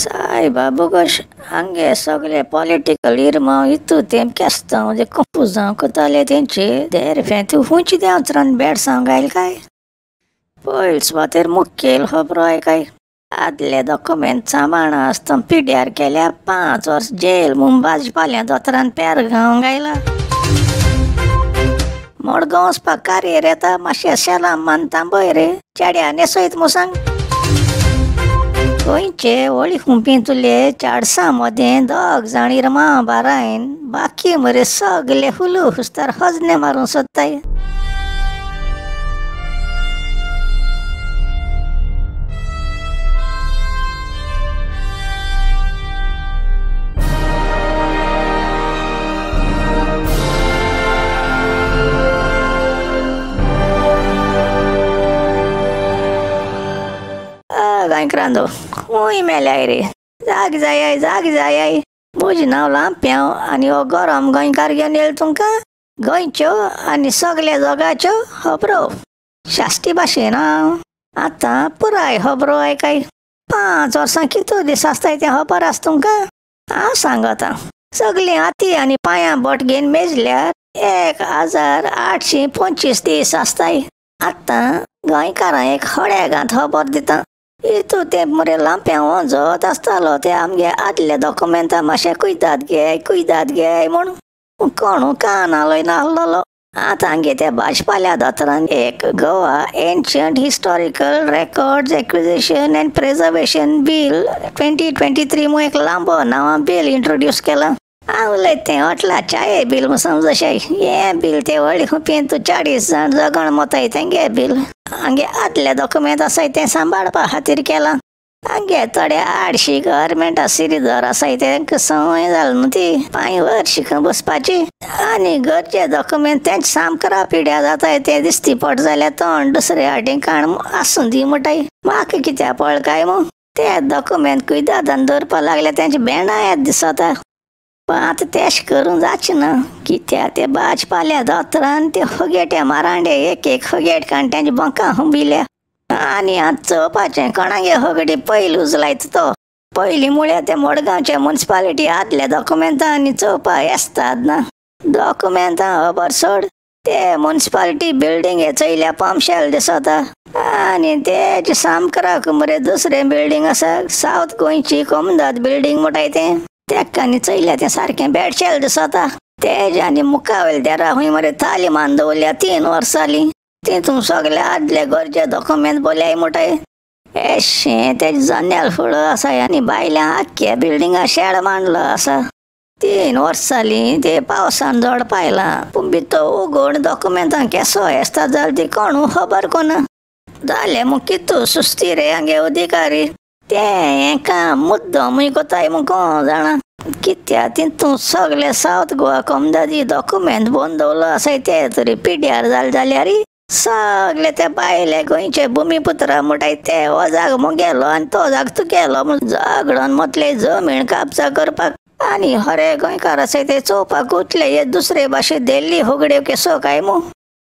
Saibaba gosh, anche soglie political irmão e tu tem questão de confusão que tá ali dentro. De repente, o ruim de entrar versão gai kai. Pois bater mukel hobroi kai. Adle document samana astam PDR केल्या 5 वर्ष gel मुंबाज पाल्या दोतरान पेरगाव गायला मोडगावस पकारी रे ता माशे शेला मनता बयरे चाड्याने सहित मुसंग गोंयचे वळी हुंपी तुले 400 मध्ये 2 जाणी रमा बारायन बाकी मरे सगले हुलू हुस्तार हजने मारून सोदताय Grando, ui melhore. Zag zai. Muji नाव लांप्याव आणि ओ गरम गोंय कारगेन येल तुमका गोंयच्यो आणि सगळे जगाच्यो खबरो शास्ती भाशेन आतां पुराय खबरो ऐकाय 5 वर्सां कितू दीस आसताय ते खबर आस तुमका हांव सांगता सगळीं हाती आनी पांयां बोट घेवन मेजल्यार 1825 दीस आसताय आतां गोंयकारां एक हड्यागांत खबर दिता इतू ते मरे लांप्या वंजत आसतालो ते आमगे आदले डॉक्युमेंटा मातशें कुयदाद घे म्हणून कोणू कानालोय नाहलोलो आतां गे ते भाजपाल्या दोतोरान एक Goa ancient historical records acquisition end preservation bill 2023 म्हूण एक लांबो नांवां बिल इंट्रोड्यूस केलां हांव उलयतें होटला चाये बिल म्हूण समजशें हें बिल ते व्हडली खुपीन तूं 40 जाण जगण मोताय तेंगे बिल हांगे आदले डॉक्युमेंट आसाय तें सांबाळपा खातीर केलां हांगे थोडे आडशी गव्हर्मेंटा सिरीधर आसाय तेंकां संवय जाल न्हू ती 5 वर्स खंय बसपाची आनी गरजे डॉक्युमेंट तेंचे सामको पिड्या जाताय ते दिसती पड जाल्यार तोंड दुसरे हाटीन काण आसूं दी म्हणटाय म्हाका कित्या पळ काय मू ते डॉक्युमेंट कुयदादान दवरपा लागले तेंचे बेंडा येत दिसता पण आतां तेश करूं जाचें ना कित्या ते भाजपाल्या दोतोरान ते होगेट्या मारांडे एक होगेट काण तेंचे बंकां हुंबिल्या आनी आतां चोवपाचें कोणागे होगडी पयली उजलायता तो पयलीं म्हळ्यार ते मडगांवचे म्युनिसिपालिटी आदले डॉक्युमेंटां आनी चोवपा येस्ताद ना डॉक्युमेंटां खबर सोड ते म्युनिसिपालिटी बिल्डींग हे चयल्या पंपशेल दिसता आनी तेजे सामको मरे दुसरें बिल्डींग आसा सावथ गोंयची कोमदाद बिल्डींग म्हणटाय तें तेका न्ही चयल्या तें सारकें बेडशेल दिसता तेजे आनी मुखावेल देरा हूंय मरे तालीमान दवरल्या 3 वर्सां जालीं तितून सगळे आदले गरजे डॉक्युमेंट बोल्याय म्हणटाय एशें तेजे जनेल फुडो आसा आनी भायल्या आख्या बिल्डिंगा शेड मांडलो आसा 3 वर्सां जालीं ते पावसान जोड पायलां पूण भितर उगोड डॉक्युमेंटां केसो येस्ता जाल्यार ती कोणू खबर कोना जालें म्हूण कितू सुस्ती रे हांगे अधिकारी ते हें काम मुद्दमूय कोताय म्हूण कोण जाणा कित्या तितून सगळे सावथ गोवा कोमदादी डॉक्युमेंट बंद दवरलो आसाय ते तरी पिड्यार जाले जाल्यार सगळे ते भायले गोंयचे भुमिपुत्र म्हणटाय ते हो जाग म्हूण गेलो आनी तो जाग तूं गेलो म्हूण झगडोन मोतले जमीन कापसा करपाक आनी खरे गोंयकार आसाय ते चोवपाक उठले हे दुसरे भाशे दिल्ली होगड्यो केसो काय मू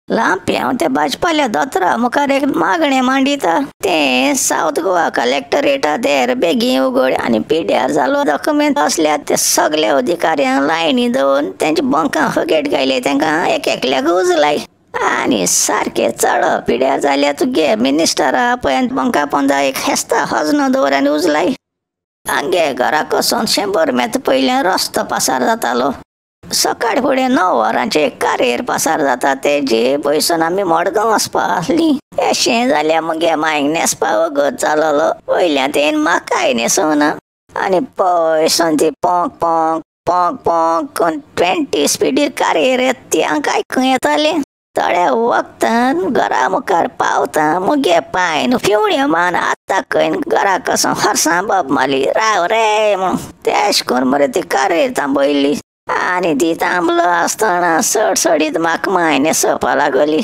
लांप्या ते भाजपाल्या दोतोरा मुखार एक मागणें मांडिता ते सावथ गोवा कलेक्टरेटा देर बेगीन उगड आनी पिड्यार जालो डॉक्युमेंट असल्यार ते सगळे अधिकाऱ्यांक लायनी दवरून तेंचे बंकां होगेट घायले तेंकां एकल्याक उजलाय आनी सारकें चड पिड्यार जाल्यार तुगे मिनिस्टरा पळय बंकां पोंदा एक हेस्ता हजनो दवर आनी उजलाय हांगे घरा कोसोन 100 मेत्र पयलें रस्तो पासार जातालो सकाळी फुडें 9 वरांचे एक कार्यर पासार जाता तेजे पयसून आमी मडगांव वचपा आसलीं अशें जाल्यार मगे मांयक न्हेसपा वगत जालोलो वयल्यान तेन म्हाकाय न्हेसोना आनी पयसून ती पोंक कोण 20 स्पिडीर कार्यर येता ती हांकां आयकूं येतालें थोड्या वखदान घरा मुखार पावता मुगे पांय न्हू फिवण्यो मान आतां खंय घरा कसो हरसां बाब माली राव रे म्हूण तेश करून मरे ती कार्यर थांबयली आनी ती थांबलो आसतना सडसडीत म्हाका मांय न्हेसोवपा लागली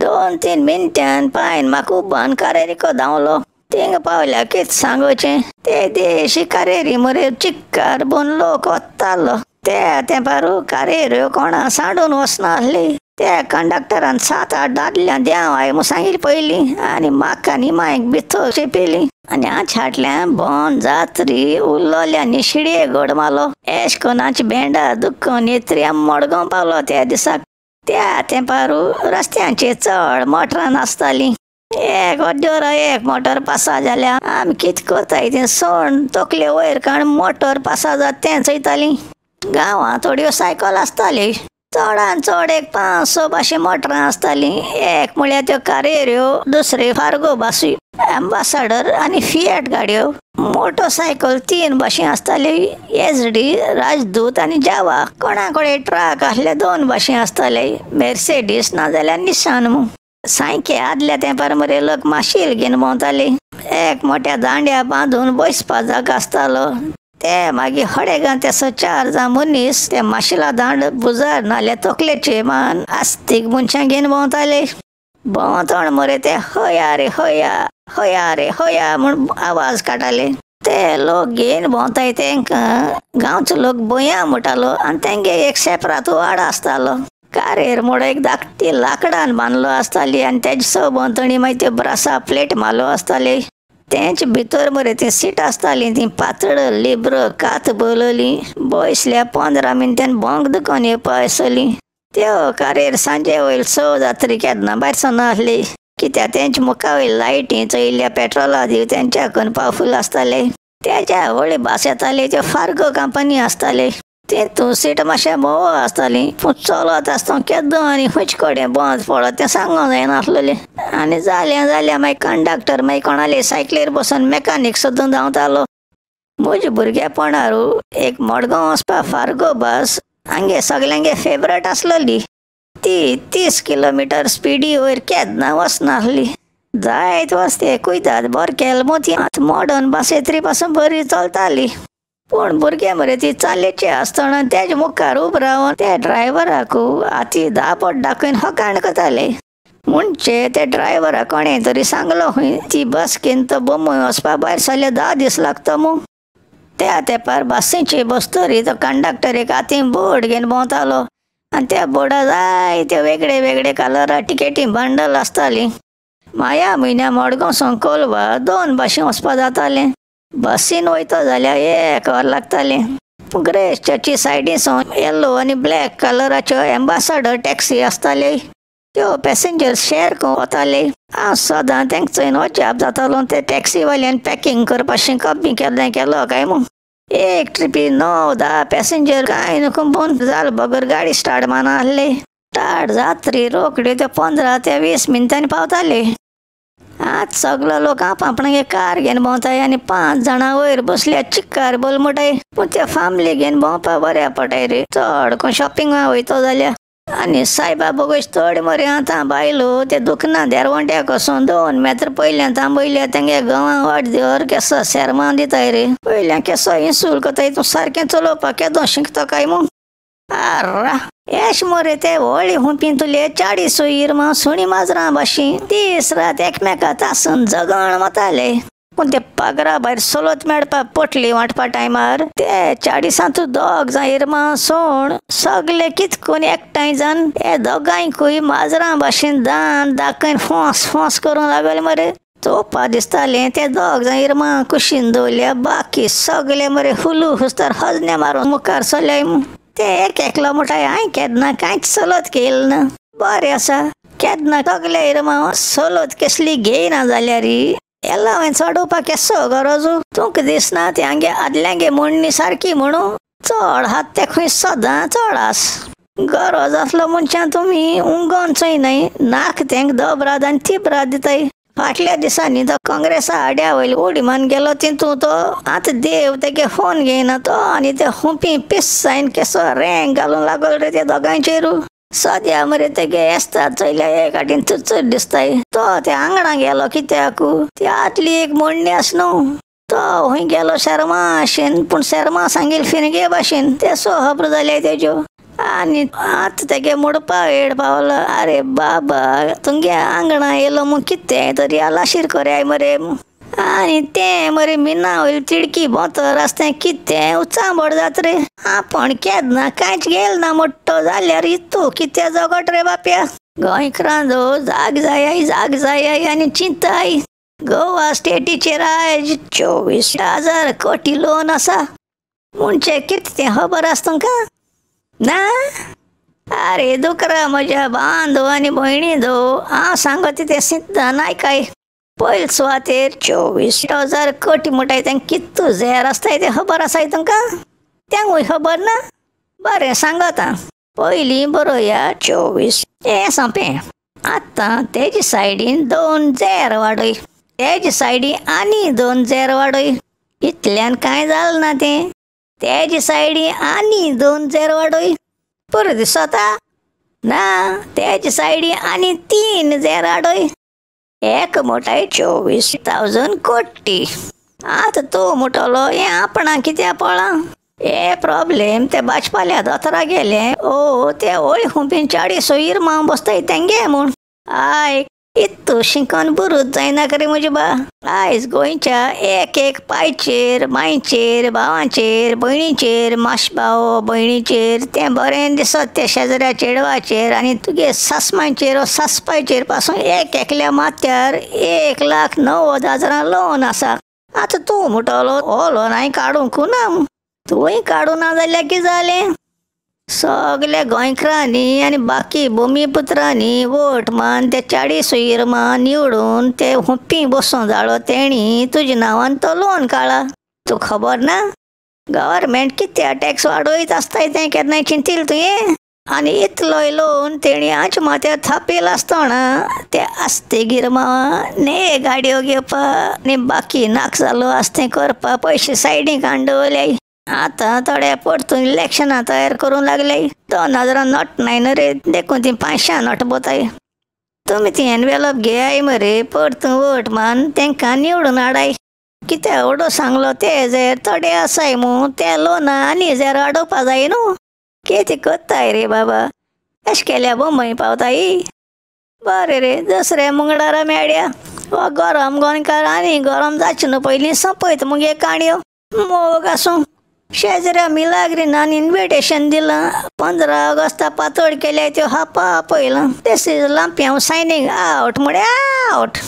2-3 मिनटान पांयन म्हाका उबोन कारेरीको धांवलो थिंगा पावल्यार कितें सांगोचें ते देशी कारेरी मरे चिक्कार बोन लोक वतालो ते पारू कारेऱ्यो कोणा सांडून वचना आसली. त्या कंडक्टरान 7-8 दादल्यां देंव आय म्हूण सांगिल्ली पयलीं आनी म्हाका आनी मांयक भितर चेपेली आनी हाटल्यान बोंद जात्री उरलोल्या निशिडे घोड मारलो. एश कोन्न हांची भेंडा दुखोन येतरी मडगांव पावलो त्या दिसाक. त्या तेंपारू रस्त्यांचेर चड मोटरां नासतालीं. एक वड्डेर एक मोटर पासा जाल्यार आमी कितें कोताय तें सोण तकले वयर काडून मोटर पासा जाता तें चयतालीं. गांवांत थोड्यो सायकल आसताली. चडान चड एक 5-6 भाशे मोटरां आसतालीं. एक म्हळ्यार त्यो कारेऱ्यो, दुसरी फार्गो बासूय, एम्बेसेडर आनी फिएट गाडयो. मोटरसायकल 3 भाशे आसताली, SD, राजदूत आनी जावा. कोणा कडेन ट्रक आसले 2 भाशे आसताले, मेर्सेडीस नाजाल्यार निसान म्हूण. सायके आदल्या तेंपार मरे लोक माशेल घेवन भोंवताले. एक मोठ्या दांड्या बांदून बसपा जागो आसतालो. ते मागीर हडेगांत तेसो 4 जां मनीस ते माशेला दांड बुजार नाल्यार तकलेचे मान आस्तीक मनशां घेवन भोंवताले. भोंवतण मरे ते हया रे हया, हया रे हया म्हूण आवाज काडटाले. ते लोक घेवन भोंवताय तेंकां गांवचो लोक बोया म्हणटालो आनी तेंगे एक सेपरात वाड आसतालो. कारेर मोड एक धाकटी लाकडान बांदलो आसताली आनी तेजे सभोंवतणी मागीर त्यो ब्रासा प्लेट मारलो आसताले. तेंचे भितर मरे ती सीट आसताली ती पातळ लिब्र कात बसलोली. बसल्या 15 मिनटान भोंग दुखोन येवपा आसली. त्यो कारेर सांजे वयर 6 जात्री केन्ना भायर सरना आसली. कित्याक तेंचे मुखा वयर लायटी चयल्ल्या पेट्रोला दिव तेंच्या कोन पावरफूल आसताले. तेच्या व्हडली भास येताली त्यो फार्गो कंपनी आसताली. तेतून सीट मातशें मोव आसताली पूण चलत आसतना केदो आनी खंयचे कडेन बंद पडत तें सांगूंक जायनासलें. आनी जाल्यार मागीर कंडक्टर मागीर कोणाले सायकलीर बसून मेकानीक सोदून धांवतालो. म्हज्या भुरगेपणारू एक मडगांव वचपा फार्गो बस हांगे सगल्यांगे फेवरेट आसलोली. ती 30 किलोमीटर स्पिडी वयर केन्ना वचनासली. जायत वस्ते कुयदाद बरें केलें मोती मॉडर्न बसेत्री पासून बरी चलताली. पूण भुरगे मरे ती चालेचे आसतना तेजे मुखार उबो रावन त्या ड्रायव्हराकू हाती दापट दाखयन हकाण करताले. म्हणचे त्या ड्रायव्हराक कोणें तरी सांगलो खंय ती बस घेवन तो बोंबय वचपा भायर सरले 10 दीस लागता म्हूण. त्या तेंपार बसीचे बसतरी तो कंडक्टर एक हातीन बोर्ड घेवन भोंवतालो आनी त्या बोर्डार जायत्यो वेगळे वेगळे कलरा टिकेटी बंडल आसताली. माया म्हयन्या मडगांव सावन कोलवा 2 भाशेन वचपा जातालें. बसीन वयता जाल्यार 1 वर लागतालें. ग्रे चर्ची सायडीन सावन येलो आनी ब्लॅक कलराच्यो एम्बेसेडर टॅक्सी आसताले. त्यो पॅसेंजर शॅर करून वताले. हांव सदां तेंक चोयन अजाप जातालो ते टॅक्सीवाल्यान पॅकींग करपाचें कमी केलो काय म्हूण. एक ट्रिपी 9-10 पॅसेंजर कांय नको पूण जाल बगर गाडी स्टार्ट मारना आसले. स्टार्ट जात्री रोखड्यो त्यो 15 ते 20 मिनटांनी पावताले. आज सगलो लोक आपणागे कार घेवन भोंवताय आनी 5 जाणां वयर बसल्या चिक्कार बोल म्हणटाय. पूण त्या फॅमिली घेवन भोंवपा बऱ्या पडटाय रे. चड कोण शॉपिंगाक वयतो जाल्यार. आनी सायबा बोगोश थोडे मरे आतां बायलो ते दुखना देरवंट्याक वचून 2 मेत्र पयल्यान थांबयल्या तेंगे घोवां वाट दिवर केसो शेरमान दिताय रे. पयल्यान केसो इन्सूल कोताय तूं सारकें चलोवपाक केदो शिकता काय म्हूण. आर्रा एश मरे ते व्हडली हुंपीन तुले 40 इरमां सुणी माजरां भाशी दीस रात एकमेका तासून जगण वताले. पूण ते पगरा भायर चलत मेळपा पोटली वांटपा टायमार ते 40 दोग जां इरमां सोण सगले कितकून एकठांय जावन हे दोगांयकूय माजरां भाशेन दान दाखयन फोंस करूंक लागले मरे. चोवपा दिसतालें ते दोग जां इरमां कुशीन दवरल्या बाकी सगले मरे हुलू हुस्तार हजन्या मारून मुखार चल्ल्याय म्हूण. ते एकलो म्हणटाय हांवें केन्ना कांयच चलत केल ना. बरें आसा केन्ना सगले इरमां चलत कसली घेयना जाल्यार येला हांवें चडोवपाक केसो गरजू. तुमकां दिसना ते हांगे आदल्यांगे म्हणणी सारकी म्हणून चड हात ते खंय सदां चडास. गरज आसलो मनशां तुमी उंगोन चोयनाय नाक तेंक दोबराद आनी तिबराद दिताय. फाटल्या दिसांनी तो काँग्रेसा आड्या वयले उडीमान गेलो तितून तो आतां देव तेगे फोन घेयना तो आनी ते हुंपी पिस्सायन केसो रँग घालून लागल रे ते दोगांचेरू. सद्या मरे तेगे येस्तात चयल्या एक आटीन चुचर दिसताय. तो ते आंगणा गेलो कित्याकू ती आतली एक म्हणणी आस न्हू. तो खंय गेलो शर्माशेन पूण शर्मा सांगील फिरगे भाशेन ते खबर जाले तेज्यो. आनी आतां तेगे मुडपा वेळ पावलो. आरे बाबा तुमगे आंगणा येयलो म्हूण कितें तरी आलाशीर कोराय मरे. आणि ते मरे मिना होईल चिडकी बोत रस्त्यान कितें उचांबड जात रे. आपण केन्ना कांयच गेल ना मोठ्ठो जाल्यार इतू कितें जगत रे बाप्या. गोंयकारांचो जाग जाय आनी चिंताय. गोवा स्टेटीचेर आयज 24,000 कोटी लोन आसा. म्हणजे कितें तें खबर आसा तुमकां? ना? अरे दुकरा म्हज्या बांदो आनी भयणींदो, हांव सांगता तें सिद्धांत आयकाय. पयले सुवातेर 24,000 कोटी म्हणटाय तें कितू झेर आसताय तें खबर आसाय तुमकां? त्यांगूय खबर ना? बरें सांगता. पयलीं बरोवया 24 हें सोंपें. आतां तेजे सायडीन 2 झेर वाडय. तेजे सायडीन आनी 2 झेर वाडय. इतल्यान कांय जालें ना तें. तेजे सायडीन आनी 2 झेर वाडय. पुरो दिसता? ना, तेजे सायडीन आनी 3 झेर वाडय. एक मोठाय 24,000 कोटी. आतां तूं म्हणटलो हें आपणाक कित्याक पळा? हे प्रॉब्लेम ते भाजपाल्या दोतोरा गेले. ते ओळी हुंपीन 40 इरमां बसताय तेंगे म्हूण. आयक, इतू शिंकोन बुरूच जायना रे म्हजी बा. आयज गोंयच्या एक पायचेर, मांयचेर, भावांचेर, भयणीचेर, माशभाव भयणीचेर, तें बरें दिसत त्या शेजाऱ्या चेडवाचेर आनी तुगे सासमांचेर सासपायचेर पासून एकल्या माथ्यार 1,90,000 लोन आसा. आतां तूं म्हणटलो हो लोन हांवें काडूंक ना. तुवें काडूं ना जाल्यार कितें जालें? सगल्या गोंयकारांनी आनी बाकी भुमीपुत्रांनी वोट मान ते 40 इरमां निवडून ते हुप्पी बसूं जाळो तेणी तुज्या नांवान तो लोन काडला. तूं खबर ना? गव्हर्मेंट कित्या टॅक्स वाडयत आसताय तें केन्नाय चिंतिल्लें तुवें? आनी इतलोय लोन तेणी हांच्या माथ्यार थापील आसतना ते आस्ते गिरमां ने गाडयो घेवपा आनी बाकी नाक जालो आस्तें करपा पयशे सायडीक हाडून दवरल्याय. आतां थोडे परतून इलेक्शनां तयार करूंक लागले. 2,000 नोट नाय न्हू रे, देखून ती 500 नोट बोताय. तुमी ती एनवेलप घेयाय मरे, परतून वोट मान तेंकां निवडून हाडाय. कितें एवढो सांगलो ते झेर थोडे आसाय मूं, ते लोना आनी झेर वाडोवपा जाय न्हू. कितें कोत्ताय रे बाबा? अशें केल्या बोंबय पावताय. बरें रे, दुसऱ्या मंगळारा मेळया. हो गरम गोंयकार आनी गरम जाचें न्हू पयलीं सोंपयत मुगे काणयो. मोग आसूं. शेजऱ्या मिलाग्रीनान इन्विटेशन दिलां. 15 ऑगस्टा पातोड केल्या त्यो हापा पयलां. दिस इज लांप्यां सायनींग आवट म्हळ्यार आवट.